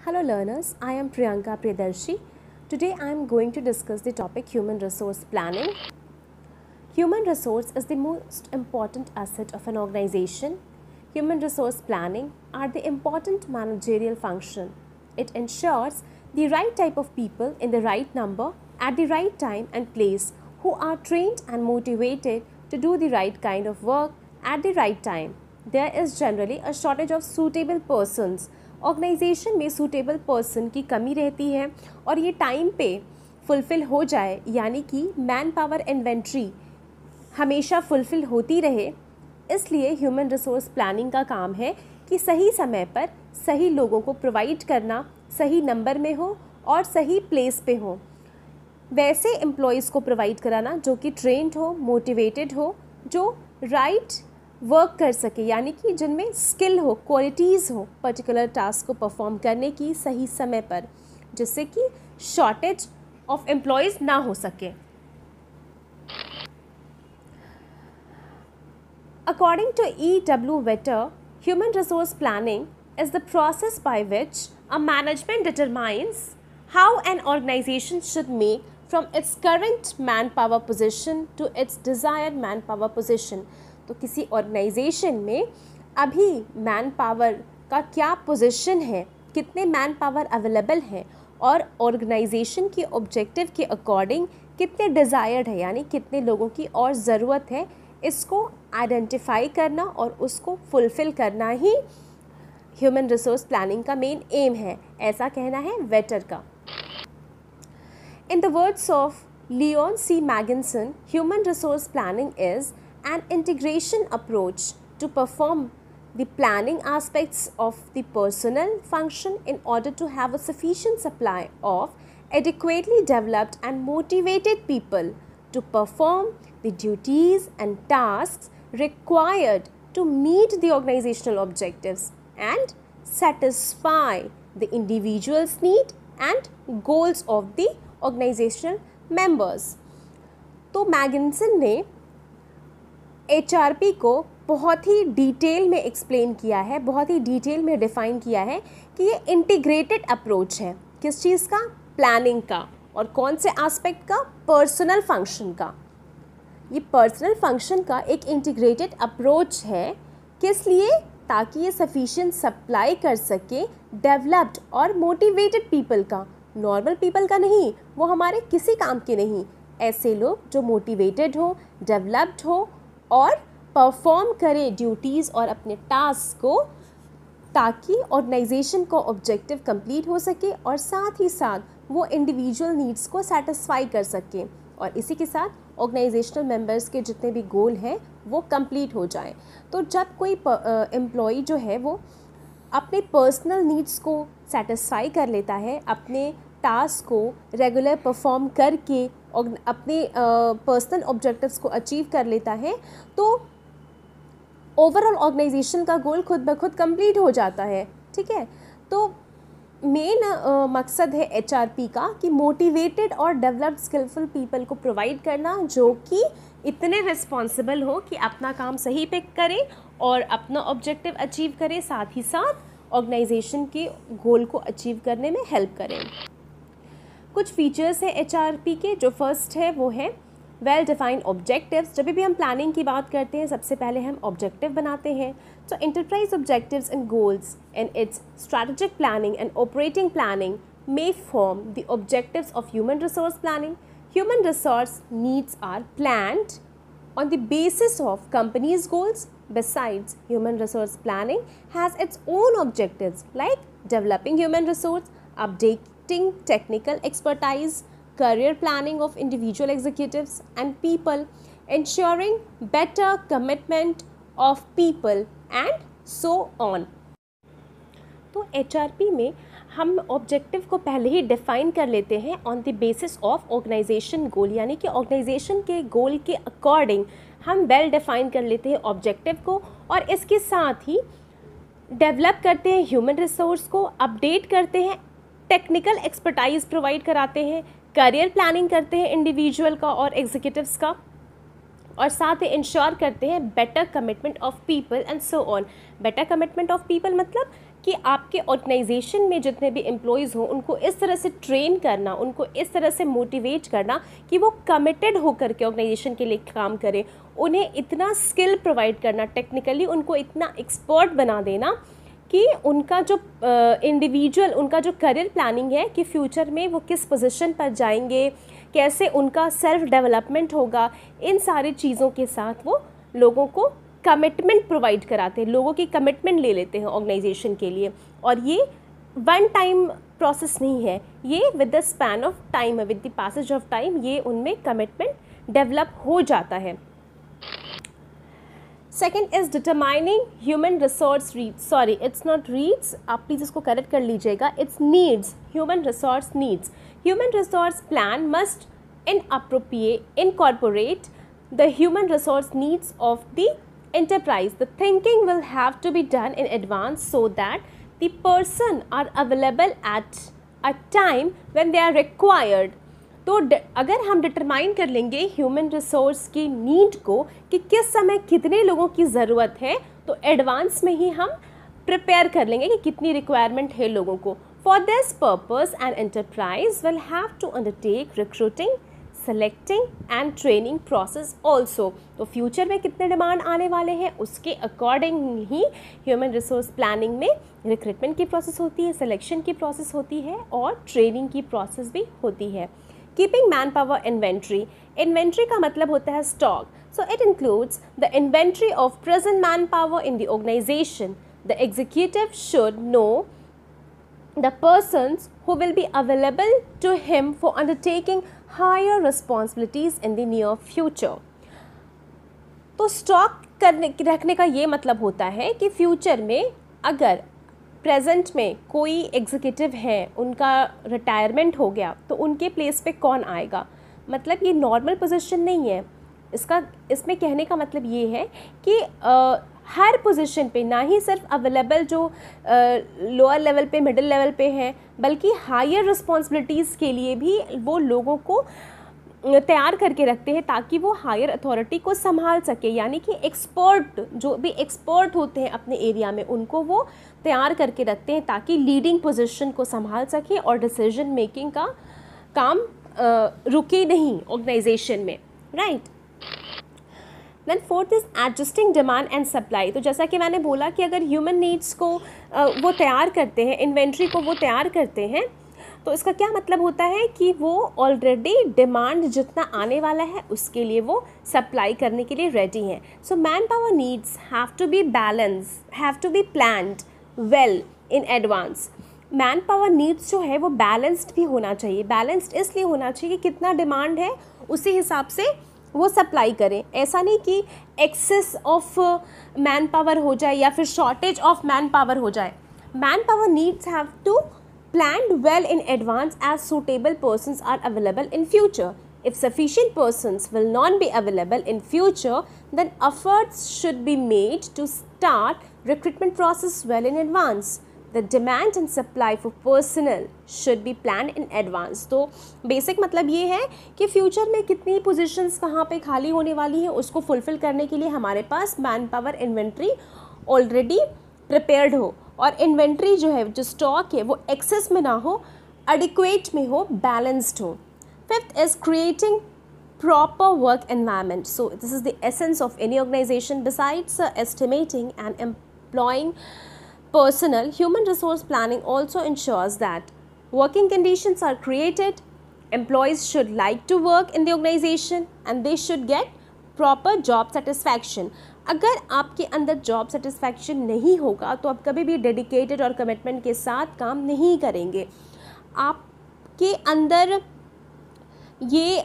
Hello learners, I am Priyanka Priyadarshi. Today I am going to discuss the topic human resource planning. Human resource is the most important asset of an organization. Human resource planning are the important managerial function. It ensures the right type of people in the right number at the right time and place who are trained and motivated to do the right kind of work at the right time. There is generally a shortage of suitable persons. Organisation में suitable person की कमी रहती है और ये time पे fulfil हो जाए, यानी कि मैन पावर इन्वेंट्री हमेशा फुलफ़िल होती रहे। इसलिए ह्यूमन रिसोर्स प्लानिंग का काम है कि सही समय पर सही लोगों को प्रोवाइड करना, सही नंबर में हो और सही प्लेस पे हो, वैसे एम्प्लॉयज़ को प्रोवाइड कराना जो कि ट्रेंड हो, मोटिवेटेड हो, जो राइट वर्क कर सके, यानी कि जिनमें स्किल हो, क्वालिटीज़ हो पर्टिकुलर टास्क को परफॉर्म करने की सही समय पर, जिससे कि शॉर्टेज ऑफ एम्प्लॉयज़ ना हो सके। According to E.W. Vetter, human resource planning is the process by which a management determines how an organization should make from its current manpower position to its desired manpower position. तो किसी organisation में अभी man power का क्या position है, कितने man power available हैं और ऑर्गेनाइजेशन की ऑब्जेक्टिव के अकॉर्डिंग कितने डिज़ायर्ड है, यानी कितने लोगों की और ज़रूरत है, इसको आइडेंटिफाई करना और उसको फुलफ़िल करना ही ह्यूमन रिसोर्स प्लानिंग का मेन एम है, ऐसा कहना है वेटर का। In the words of Leon C Megginson, human resource planning is an integration approach to perform the planning aspects of the personnel function in order to have a sufficient supply of adequately developed and motivated people to perform the duties and tasks required to meet the organizational objectives and satisfy the individual's need and goals of the organizational members। तो मैगिन्सन ने HRP को बहुत ही detail में explain किया है, बहुत ही detail में define किया है कि ये इंटीग्रेटेड अप्रोच है। किस चीज़ का? प्लानिंग का। और कौन से एस्पेक्ट का? पर्सनल फंक्शन का। ये पर्सनल फंक्शन का एक इंटीग्रेटेड अप्रोच है। किस लिए? ताकि ये सफिशिएंट सप्लाई कर सके डेवलप्ड और मोटिवेटेड पीपल का, नॉर्मल पीपल का नहीं, वो हमारे किसी काम के नहीं, ऐसे लोग जो मोटिवेटेड हो, डेवलप्ड हो और परफॉर्म करें ड्यूटीज़ और अपने टास्क को, ताकि ऑर्गेनाइजेशन को ऑब्जेक्टिव कंप्लीट हो सके और साथ ही साथ वो इंडिविजुअल नीड्स को सेटिस्फाई कर सके और इसी के साथ ऑर्गेनाइजेशनल मेंबर्स के जितने भी गोल हैं वो कंप्लीट हो जाएं। तो जब कोई एम्प्लॉई जो है वो अपने पर्सनल नीड्स को सेटिस्फाई कर लेता है, अपने टास्क को रेगुलर परफॉर्म करके और अपने पर्सनल ऑब्जेक्टिव्स को अचीव कर लेता है, तो ओवरऑल ऑर्गेनाइजेशन का गोल खुद ब खुद कंप्लीट हो जाता है। ठीक है, तो मेन मकसद है HRP का कि मोटिवेटेड और डेवलप्ड स्किलफुल पीपल को प्रोवाइड करना जो कि इतने रिस्पॉन्सिबल हो कि अपना काम सही पे करें और अपना ऑब्जेक्टिव अचीव करें, साथ ही साथ ऑर्गेनाइजेशन के गोल को अचीव करने में हेल्प करें। कुछ फीचर्स है HRP के। जो फर्स्ट है वो है वेल डिफाइंड ऑब्जेक्टिव्स। जब भी हम प्लानिंग की बात करते हैं सबसे पहले हम ऑब्जेक्टिव बनाते हैं। तो enterprise objectives and goals in its strategic planning and operating planning may form the objectives of human resource planning. Human resource needs are planned on the basis of company's goals. Besides, human resource planning has its own objectives like developing human resource, updating technical expertise, career planning of individual executives and people, ensuring better commitment of people and so on. तो HRP में हम objective को पहले ही define कर लेते हैं on the basis of organisation goal, यानी कि ऑर्गेनाइजेशन के गोल के अकॉर्डिंग हम वेल डिफ़ाइन कर लेते हैं ऑब्जेक्टिव को और इसके साथ ही डेवलप करते हैं ह्यूमन रिसोर्स को, अपडेट करते हैं, टेक्निकल एक्सपर्टाइज प्रोवाइड कराते हैं, करियर प्लानिंग करते हैं इंडिविजुअल का और एग्जीक्यूटिव्स का, और साथ ही इंश्योर करते हैं better commitment of people and so on. Better commitment of people मतलब कि आपके ऑर्गेनाइजेशन में जितने भी एम्प्लॉयज़ हों उनको इस तरह से ट्रेन करना, उनको इस तरह से मोटिवेट करना कि वो कमिटेड होकर के ऑर्गेनाइजेशन के लिए काम करें, उन्हें इतना स्किल प्रोवाइड करना, टेक्निकली उनको इतना एक्सपर्ट बना देना कि उनका जो इंडिविजुअल उनका जो करियर प्लानिंग है कि फ्यूचर में वो किस पोजीशन पर जाएंगे, कैसे उनका सेल्फ डेवलपमेंट होगा, इन सारी चीज़ों के साथ वो लोगों को कमिटमेंट प्रोवाइड कराते हैं, लोगों की कमिटमेंट ले लेते हैं ऑर्गेनाइजेशन के लिए। और ये वन टाइम प्रोसेस नहीं है, ये with the span of time है, with the passage of time ये उनमें कमिटमेंट डेवलप हो जाता है। Second is determining human resource reads, sorry it's not reads, आप प्लीज़ इसको करेक्ट कर लीजिएगा, it's needs, human resource needs. Human resource plan must incorporate the human resource needs of the enterprise. The thinking will have to be done in advance so that the person are available at a time when they are required. तो अगर हम determine कर लेंगे human resource की need को कि किस समय कितने लोगों की ज़रूरत है, तो एडवांस में ही हम प्रिपेयर कर लेंगे कि कितनी रिक्वायरमेंट है लोगों को। For this purpose, an enterprise will have to undertake recruiting, selecting and training process also. तो फ्यूचर में कितने डिमांड आने वाले हैं उसके अकॉर्डिंग ही ह्यूमन रिसोर्स प्लानिंग में रिक्रूटमेंट की प्रोसेस होती है, सिलेक्शन की प्रोसेस होती है और ट्रेनिंग की प्रोसेस भी होती है। Keeping man power inventory, inventory का मतलब होता है stock, so it includes the inventory of present manpower in the organisation. The executive should know the persons who will be available to him for undertaking higher responsibilities in the near future. तो stock रखने का ये मतलब होता है कि future में अगर प्रेजेंट में कोई एग्जीक्यूटिव है, उनका रिटायरमेंट हो गया, तो उनके प्लेस पे कौन आएगा। मतलब ये नॉर्मल पोजीशन नहीं है, इसमें कहने का मतलब ये है कि हर पोजीशन पे ना ही सिर्फ अवेलेबल जो लोअर लेवल पे, मिडिल लेवल पे हैं, बल्कि हायर रिस्पॉन्सिबिलिटीज़ के लिए भी वो लोगों को तैयार करके रखते हैं ताकि वो हायर अथॉरिटी को संभाल सके। यानी कि एक्सपर्ट, जो भी एक्सपर्ट होते हैं अपने एरिया में, उनको वो तैयार करके रखते हैं ताकि लीडिंग पोजीशन को संभाल सके और डिसीजन मेकिंग का काम रुके नहीं ऑर्गेनाइजेशन में, right. Then fourth is adjusting demand and supply. तो जैसा कि मैंने बोला कि अगर ह्यूमन नीड्स को वो तैयार करते हैं, इन्वेंट्री को वो तैयार करते हैं, तो इसका क्या मतलब होता है कि वो ऑलरेडी डिमांड जितना आने वाला है उसके लिए वो सप्लाई करने के लिए रेडी हैं। So manpower needs have to be balance, have to be planned well in advance. Manpower needs जो है वो बैलेंस्ड भी होना चाहिए। बैलेंस्ड इसलिए होना चाहिए कि कितना डिमांड है उसी हिसाब से वो सप्लाई करें। ऐसा नहीं कि एक्सेस ऑफ मैन पावर हो जाए या फिर शॉर्टेज ऑफ मैन पावर हो जाए। Manpower needs have to planned well in advance as suitable persons are available in future. If sufficient persons will not be available in future, then efforts should be made to start recruitment process well in advance. The demand and supply for personnel should be planned in advance. तो basic मतलब ये है कि future में कितनी positions कहाँ पे खाली होने वाली हैं उसको फुलफ़िल करने के लिए हमारे पास man power inventory already prepared हो, और इन्वेंट्री जो है, जो स्टॉक है, वो एक्सेस में ना हो, एडिक्वेट में हो, बैलेंस्ड हो। Fifth is creating proper work environment. So this is the essence of any organisation. Besides estimating and employing personnel, human resource planning also ensures that working conditions are created, employees should like to work in the organization and they should get proper job satisfaction. अगर आपके अंदर job satisfaction नहीं होगा तो आप कभी भी dedicated और कमिटमेंट के साथ काम नहीं करेंगे। आपके अंदर ये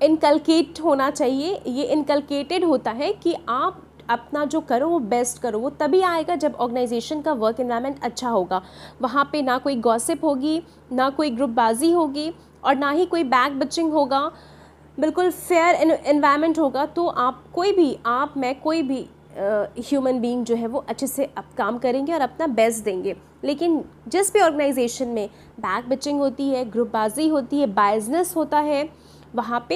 इनकलकेट होना चाहिए, ये इनकलकेटेड होता है कि आप अपना जो करो वो बेस्ट करो। वो तभी आएगा जब ऑर्गेनाइजेशन का वर्क एनवायरनमेंट अच्छा होगा। वहाँ पे ना कोई गॉसिप होगी, ना कोई ग्रुपबाजी होगी और ना ही कोई बैक बिचिंग होगा, बिल्कुल फेयर एनवायरनमेंट होगा। तो मैं कोई भी ह्यूमन बीइंग जो है वो अच्छे से काम करेंगे और अपना बेस्ट देंगे। लेकिन जिस भी ऑर्गेनाइजेशन में बैक बिचिंग होती है, ग्रुपबाजी होती है, बायजनेस होता है, वहाँ पे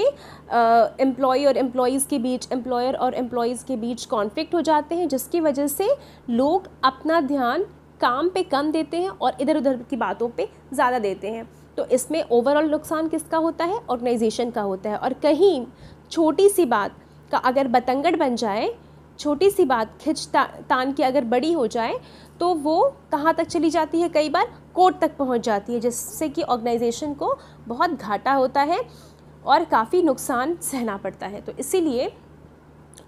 एम्प्लॉय और एम्प्लॉयज़ के बीच, एम्प्लॉयर और एम्प्लॉयज़ के बीच कॉन्फ्लिक्ट हो जाते हैं, जिसकी वजह से लोग अपना ध्यान काम पे कम देते हैं और इधर उधर की बातों पे ज़्यादा देते हैं। तो इसमें ओवरऑल नुकसान किसका होता है? ऑर्गेनाइजेशन का होता है। और कहीं छोटी सी बात का अगर बतंगड़ बन जाए, छोटी सी बात तान की अगर बड़ी हो जाए तो वो कहाँ तक चली जाती है? कई बार कोर्ट तक पहुँच जाती है, जिससे कि ऑर्गेनाइजेशन को बहुत घाटा होता है और काफ़ी नुकसान सहना पड़ता है। तो इसीलिए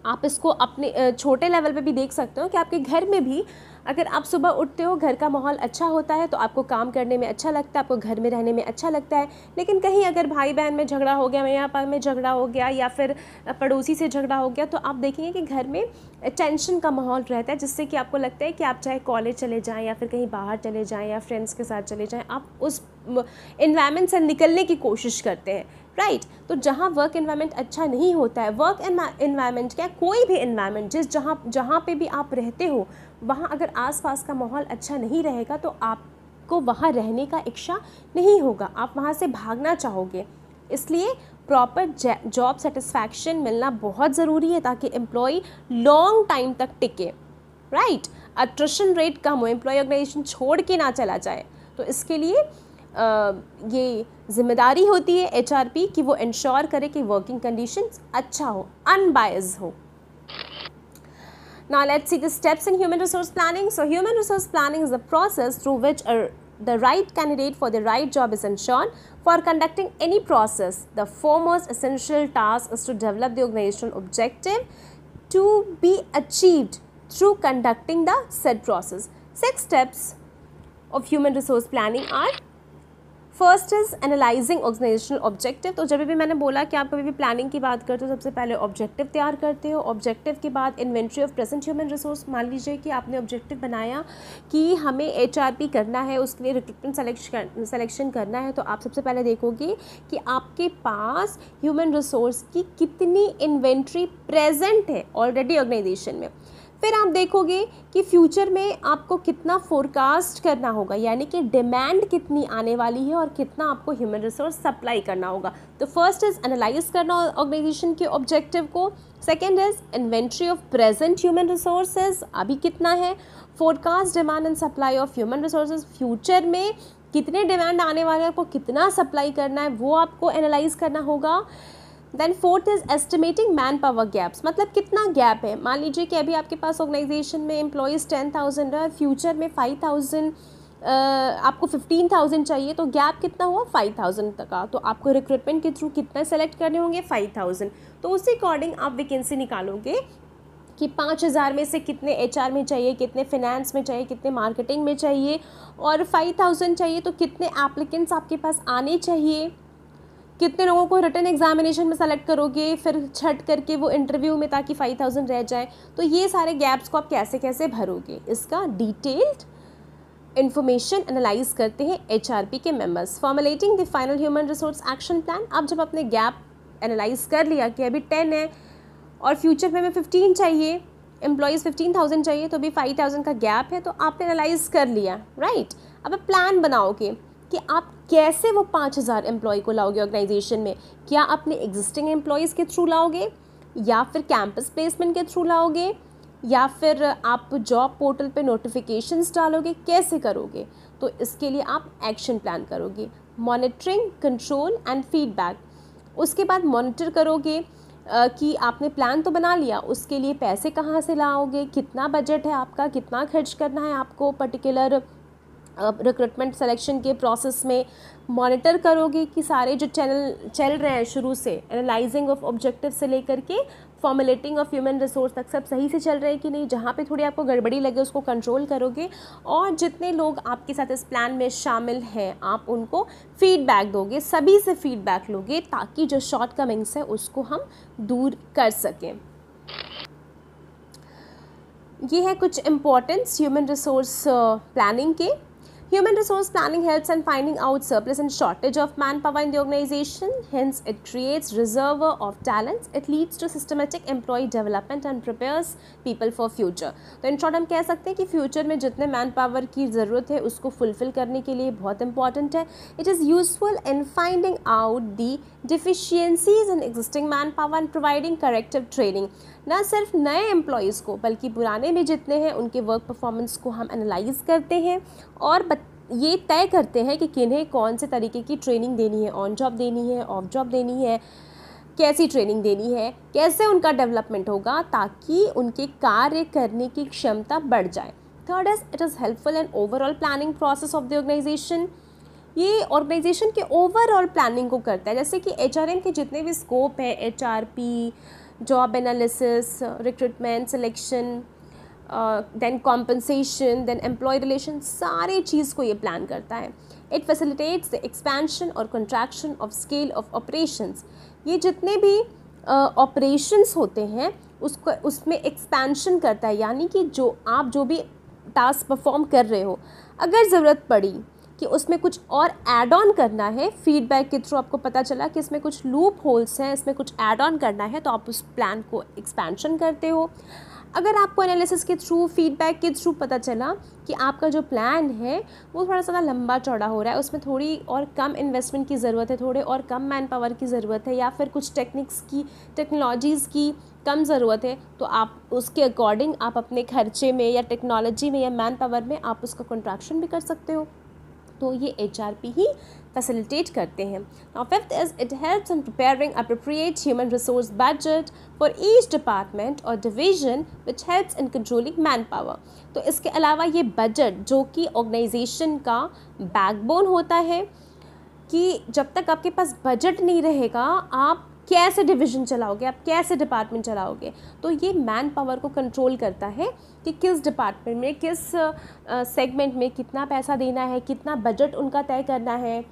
आप इसको अपने छोटे लेवल पे भी देख सकते हो कि आपके घर में भी अगर आप सुबह उठते हो, घर का माहौल अच्छा होता है तो आपको काम करने में अच्छा लगता है, आपको घर में रहने में अच्छा लगता है। लेकिन कहीं अगर भाई बहन में झगड़ा हो गया, माँ बाप में झगड़ा हो गया या फिर पड़ोसी से झगड़ा हो गया, तो आप देखेंगे कि घर में टेंशन का माहौल रहता है, जिससे कि आपको लगता है कि आप चाहे कॉलेज चले जाएँ या फिर कहीं बाहर चले जाएँ या फ्रेंड्स के साथ चले जाएँ, आप उस एनवायरनमेंट से निकलने की कोशिश करते हैं, राइट। तो जहाँ वर्क एनवायरनमेंट अच्छा नहीं होता है, वर्क एनवायरनमेंट क्या, कोई भी एनवायरनमेंट जहाँ पे भी आप रहते हो, वहाँ अगर आसपास का माहौल अच्छा नहीं रहेगा तो आपको वहाँ रहने का इच्छा नहीं होगा, आप वहाँ से भागना चाहोगे। इसलिए प्रॉपर जॉब सेटिस्फैक्शन मिलना बहुत ज़रूरी है ताकि एम्प्लॉय लॉन्ग टाइम तक टिके, राइट। अट्रिशन रेट कम हो, एम्प्लॉय ऑर्गेनाइजेशन छोड़ के ना चला जाए। तो इसके लिए ये जिम्मेदारी होती है एचआरपी की वो इंश्योर करे कि वर्किंग कंडीशंस अच्छा हो, अनबायस्ड हो। Now let's see the steps in human resource planning. So human resource planning is the process through which the right candidate for the right job is ensured. For conducting any process, the foremost essential task is to develop the organizational objective to be achieved through conducting the said process. 6 steps of human resource planning are: first is analysing organisational objective. तो जब भी मैंने बोला कि आप कभी भी planning की बात करते हो, सबसे पहले ऑब्जेक्टिव तैयार करते हो। ऑब्जेक्टिव के बाद inventory of present human resource. मान लीजिए कि आपने ऑब्जेक्टिव बनाया कि हमें एचआरपी करना है, उसके लिए रिक्रूटमेंट सेलेक्शन करना है, तो आप सबसे पहले देखोगे कि आपके पास ह्यूमन रिसोर्स की कितनी इन्वेंट्री प्रेजेंट है ऑलरेडी ऑर्गेनाइजेशन में। फिर आप देखोगे कि फ्यूचर में आपको कितना फोरकास्ट करना होगा, यानी कि डिमांड कितनी आने वाली है और कितना आपको ह्यूमन रिसोर्स सप्लाई करना होगा। तो फर्स्ट इज़ एनालाइज करना ऑर्गेनाइजेशन के ऑब्जेक्टिव को। Second is inventory of present human resources, अभी कितना है। Forecast demand and supply of human resources, future में कितने डिमांड आने वाले हैं, आपको कितना सप्लाई करना है, वो आपको एनालाइज करना होगा। Then fourth is estimating manpower gaps, मतलब कितना गैप है। मान लीजिए कि अभी आपके पास ऑर्गेनाइजेशन में एम्प्लॉयज़ 10,000 है और फ्यूचर में 5,000 आपको 15,000 चाहिए, तो गैप कितना हुआ 5,000 तक का। तो आपको रिक्रूटमेंट के थ्रू कितना सेलेक्ट करने होंगे 5,000। तो उसी अकॉर्डिंग आप वैकेंसी निकालोगे कि 5,000 में से कितने एचआर में चाहिए, कितने फिनेंस में चाहिए, कितने मार्केटिंग में चाहिए, और 5,000 चाहिए तो कितने एप्लीकेंट्स आपके पास आने चाहिए, कितने लोगों को रिटन एग्जामिनेशन में सेलेक्ट करोगे, फिर छट करके वो इंटरव्यू में, ताकि 5,000 रह जाए। तो ये सारे गैप्स को आप कैसे कैसे भरोगे, इसका डिटेल्ड इन्फॉर्मेशन एनालाइज करते हैं एचआरपी के members. Formulating the final human resource action plan. आप जब अपने गैप एनालाइज कर लिया कि अभी 10 है और फ्यूचर में 15 चाहिए, एम्प्लॉयज़ 15,000 चाहिए, तो अभी 5,000 का गैप है, तो आपने एनालाइज कर लिया, राइट। अब आप प्लान बनाओगे कि आप कैसे वो 5,000 एम्प्लॉय को लाओगे ऑर्गेनाइजेशन में। क्या अपने एग्जिस्टिंग एम्प्लॉयज़ के थ्रू लाओगे, या फिर कैंपस प्लेसमेंट के थ्रू लाओगे, या फिर आप जॉब पोर्टल पे नोटिफिकेशंस डालोगे, कैसे करोगे। तो इसके लिए आप एक्शन प्लान करोगे। Monitoring, control and feedback. उसके बाद मॉनिटर करोगे कि आपने प्लान तो बना लिया, उसके लिए पैसे कहाँ से लाओगे, कितना बजट है आपका, कितना खर्च करना है आपको पर्टिकुलर रिक्रूटमेंट सिलेक्शन के प्रोसेस में। मॉनिटर करोगे कि सारे जो चल रहे हैं शुरू से, एनालाइजिंग ऑफ ऑब्जेक्टिव से लेकर के फॉर्मुलेटिंग ऑफ ह्यूमन रिसोर्स तक, सब सही से चल रहे हैं कि नहीं। जहाँ पे थोड़ी आपको गड़बड़ी लगे उसको कंट्रोल करोगे, और जितने लोग आपके साथ इस प्लान में शामिल हैं आप उनको फीडबैक दोगे, सभी से फीडबैक लोगे, ताकि जो शॉर्टकमिंग्स है उसको हम दूर कर सकें। ये है कुछ इम्पोर्टेंस ह्यूमन रिसोर्स प्लानिंग के। Human resource planning helps in finding out surplus and shortage of manpower in the organization. Hence, it creates reservoir of talents. It leads to systematic employee development and prepares people for future. तो in short हम कह सकते हैं कि future में जितने man power की ज़रूरत है उसको फुलफिल करने के लिए बहुत इंपॉर्टेंट है। It is useful in finding out the deficiencies in existing manpower and providing corrective training. ना सिर्फ नए एम्प्लॉयज़ को बल्कि पुराने भी जितने हैं उनके वर्क परफॉर्मेंस को हम एनालाइज करते हैं और ये तय करते हैं कि किन्हें कौन से तरीके की ट्रेनिंग देनी है, ऑन जॉब देनी है, ऑफ जॉब देनी है, कैसी ट्रेनिंग देनी है, कैसे उनका डेवलपमेंट होगा ताकि उनके कार्य करने की क्षमता बढ़ जाए। Third is it is helpful in overall planning process of the organisation. ये ऑर्गेनाइजेशन के ओवरऑल प्लानिंग को करता है, जैसे कि HRM के जितने भी स्कोप है, HRP, job analysis, recruitment, selection, then compensation, then employ relation, सारे चीज़ को ये प्लान करता है। इट फैसिलिटेट्स द एक्सपेंशन और contraction of scale of operations. ये जितने भी ऑपरेशंस होते हैं उसको उसमें एक्सपेंशन करता है, यानी कि आप जो भी टास्क परफॉर्म कर रहे हो, अगर ज़रूरत पड़ी कि उसमें कुछ और ऐड ऑन करना है, फीडबैक के थ्रू आपको पता चला कि इसमें कुछ लूप होल्स हैं, इसमें कुछ ऐड ऑन करना है, तो आप उस प्लान को एक्सपेंशन करते हो। अगर आपको एनालिसिस के थ्रू, फीडबैक के थ्रू पता चला कि आपका जो प्लान है वो थोड़ा सा लंबा चौड़ा हो रहा है, उसमें थोड़ी और कम इन्वेस्टमेंट की ज़रूरत है, थोड़े और कम मैन पावर की ज़रूरत है, या फिर कुछ टेक्नोलॉजीज़ की कम ज़रूरत है, तो आप उसके अकॉर्डिंग आप अपने खर्चे में या टेक्नोलॉजी में या मैन पावर में आप उसका कॉन्ट्रैक्शन भी कर सकते हो। तो ये HRP ही फैसिलिटेट करते हैं। Now fifth is it helps in preparing appropriate human resource budget for each department और division which helps in controlling man power. तो इसके अलावा ये बजट जो कि ऑर्गेनाइजेशन का बैकबोन होता है, कि जब तक आपके पास बजट नहीं रहेगा आप कैसे डिवीज़न चलाओगे, आप कैसे डिपार्टमेंट चलाओगे। तो ये मैन पावर को कंट्रोल करता है कि किस डिपार्टमेंट में, किस सेगमेंट में कितना पैसा देना है, कितना बजट उनका तय करना है,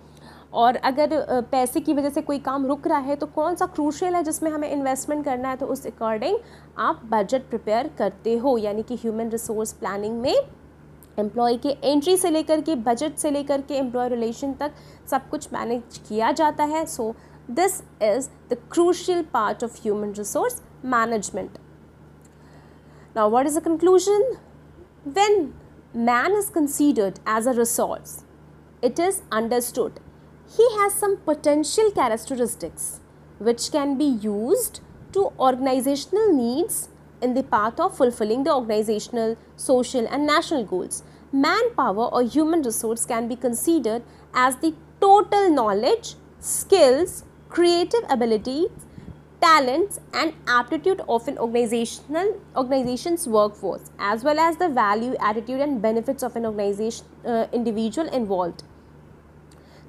और अगर पैसे की वजह से कोई काम रुक रहा है तो कौन सा क्रूशियल है जिसमें हमें इन्वेस्टमेंट करना है, तो उस अकॉर्डिंग आप बजट प्रिपेयर करते हो। यानी कि ह्यूमन रिसोर्स प्लानिंग में एम्प्लॉय के एंट्री से लेकर के, बजट से लेकर के एम्प्लॉय रिलेशन तक सब कुछ मैनेज किया जाता है। सो this is the crucial part of human resource management. Now what is the conclusion? When man is considered as a resource, it is understood he has some potential characteristics which can be used to organizational needs in the path of fulfilling the organizational, social and national goals. Manpower or human resource can be considered as the total knowledge, skills, creative abilities, talents and aptitude of an organization's workforce, as well as the value, attitude and benefits of an individual involved.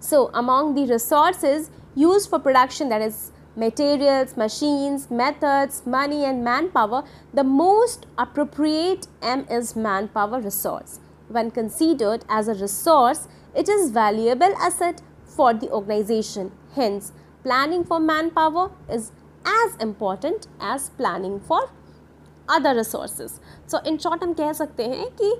So among the resources used for production, that is materials, machines, methods, money and manpower, the most appropriate M is manpower resource. When considered as a resource, it is valuable asset for the organization. Hence, planning for manpower is as important as planning for other resources. So in short हम कह सकते हैं कि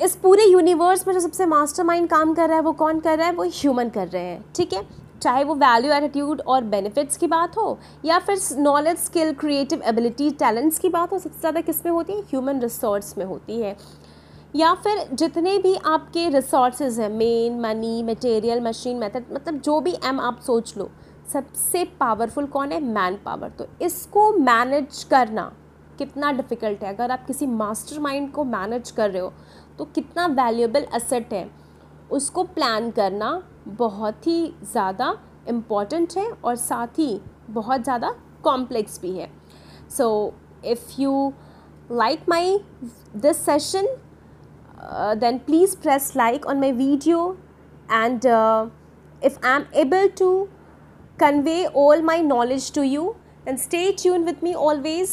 इस पूरे universe में जो सबसे मास्टरमाइंड काम कर रहा है वो कौन कर रहा है, वो ह्यूमन कर रहे हैं। ठीक है, चाहे वो वैल्यू, एटीट्यूड और बेनिफिट्स की बात हो या फिर knowledge, skill, creative ability, talents की बात हो, सबसे ज़्यादा किस में होती है, ह्यूमन रिसोर्स में होती है। या फिर जितने भी आपके रिसोर्सेज हैं, main, money, material, machine, method, मतलब जो भी एम आप सोच लो, सबसे पावरफुल कौन है, मैन पावर। तो इसको मैनेज करना कितना डिफ़िकल्ट है। अगर आप किसी मास्टरमाइंड को मैनेज कर रहे हो तो कितना वैल्यूएबल एसेट है, उसको प्लान करना बहुत ही ज़्यादा इम्पॉर्टेंट है और साथ ही बहुत ज़्यादा कॉम्प्लेक्स भी है। So if you like my this session, then please press like on my video, and if I am able to convey all my knowledge to you, then stay tuned with me always.